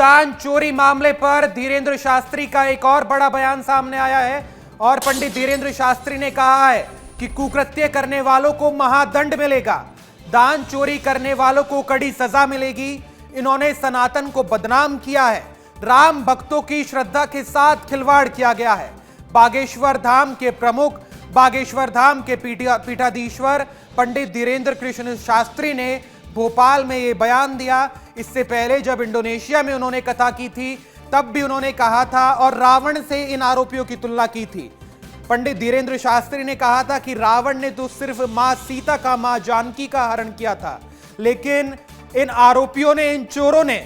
दान चोरी मामले पर धीरेन्द्र शास्त्री का एक और बड़ा बयान सामने आया है और पंडित धीरेन्द्र शास्त्री ने कहा है कि कुकृत्य करने वालों को महादंड मिलेगा, दान चोरी करने वालों को कड़ी सजा मिलेगी। इन्होंने सनातन को बदनाम किया है, राम भक्तों की श्रद्धा के साथ खिलवाड़ किया गया है। बागेश्वर धाम के प्रमुख, बागेश्वर धाम के पीठाधीश्वर पंडित धीरेन्द्र कृष्ण शास्त्री ने भोपाल में ये बयान दिया। इससे पहले जब इंडोनेशिया में उन्होंने कथा की थी तब भी उन्होंने कहा था और रावण से इन आरोपियों की तुलना की थी। पंडित धीरेन्द्र शास्त्री ने कहा था कि रावण ने तो सिर्फ मां सीता का, मां जानकी का हरण किया था, लेकिन इन आरोपियों ने, इन चोरों ने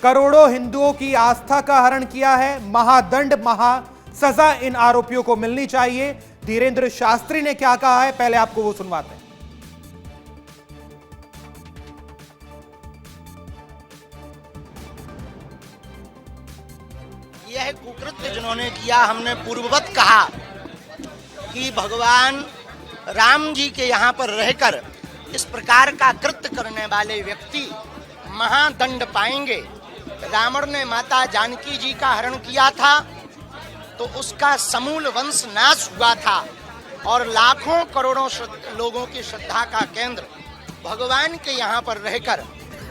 करोड़ों हिंदुओं की आस्था का हरण किया है। महादंड, महा सजा इन आरोपियों को मिलनी चाहिए। धीरेन्द्र शास्त्री ने क्या कहा है, पहले आपको वो सुनवाते हैं। यह कुकृत्य जिन्होंने किया, हमने पूर्ववत कहा कि भगवान राम जी के यहाँ पर रहकर इस प्रकार का कृत्य करने वाले व्यक्ति महादंड पाएंगे। रावण ने माता जानकी जी का हरण किया था तो उसका समूल वंश नाश हुआ था और लाखों करोड़ों लोगों की श्रद्धा का केंद्र भगवान के यहाँ पर रहकर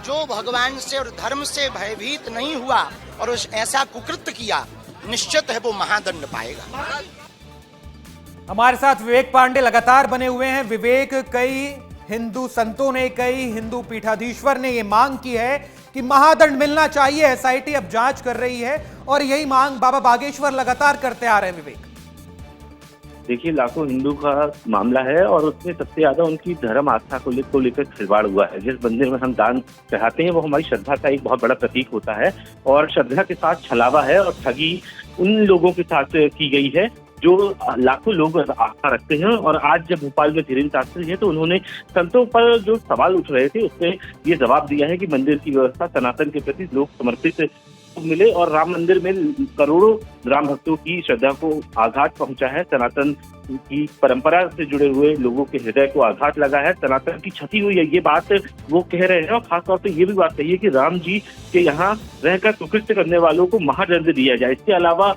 जो भगवान से और धर्म से भयभीत नहीं हुआ और उस ऐसा कुकृत्य किया, निश्चित है वो महादंड पाएगा। हमारे साथ विवेक पांडे लगातार बने हुए हैं। विवेक, कई हिंदू संतों ने, कई हिंदू पीठाधीश्वर ने ये मांग की है कि महादंड मिलना चाहिए। एसआईटी अब जांच कर रही है और यही मांग बाबा बागेश्वर लगातार करते आ रहे हैं। विवेक, देखिए, लाखों हिंदू का मामला है और उसमें सबसे ज्यादा उनकी धर्म आस्था को लेकर खिलवाड़ हुआ है। जिस मंदिर में हम दान चढ़ाते हैं वो हमारी श्रद्धा का एक बहुत बड़ा प्रतीक होता है और श्रद्धा के साथ छलावा है और ठगी उन लोगों के साथ की गई है जो लाखों लोग आस्था रखते हैं। और आज जब भोपाल में धीरेन्द्र शास्त्री है तो उन्होंने संतों पर जो सवाल उठ रहे थे उसमें ये जवाब दिया है कि मंदिर की व्यवस्था सनातन के प्रति लोग समर्पित मिले और राम मंदिर में करोड़ों राम भक्तों की श्रद्धा को आघात पहुंचा है। सनातन की परंपरा से जुड़े हुए लोगों के हृदय को आघात लगा है, सनातन की क्षति हुई है, ये बात वो कह रहे हैं। और खासतौर पे ये भी बात कही है कि राम जी के यहाँ रहकर कुकृत्य करने वालों को महादंड दिया जाए। इसके अलावा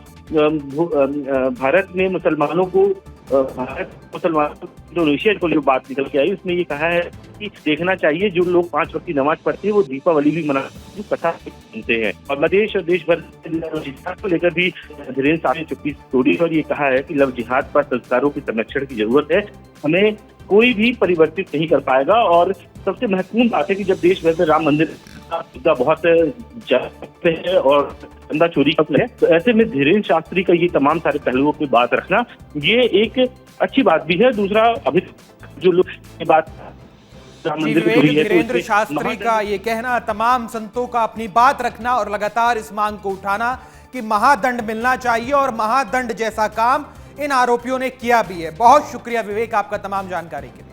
भारत में मुसलमानों को इंडोनेशिया को जो बात निकल के आई उसमें ये कहा है कि देखना चाहिए जो लोग 5 वक्त की नमाज पढ़ते हैं वो दीपावली भी मनाते, कथा सुनते हैं। और मदेश और देश भर जिहाद को लेकर भी धीरेन्द्र शास्त्री ने चुप्पी तोड़ी और ये कहा है कि लव जिहाद पर संस्कारों की संरक्षण की जरूरत है, हमें कोई भी परिवर्तित नहीं कर पाएगा। और सबसे महत्वपूर्ण बात है कि जब देश भर में राम मंदिर का बहुत है और चंदा चोरी है, तो ऐसे में धीरेन्द्र शास्त्री का ये तमाम सारे पहलुओं पे बात रखना ये एक अच्छी बात भी है। दूसरा, अभी जो लोग ये बात धीरेन्द्र शास्त्री का ये कहना, तमाम संतों का अपनी बात रखना और लगातार इस मांग को उठाना कि महादंड मिलना चाहिए और महादंड जैसा काम इन आरोपियों ने किया भी है। बहुत शुक्रिया विवेक आपका तमाम जानकारी के लिए।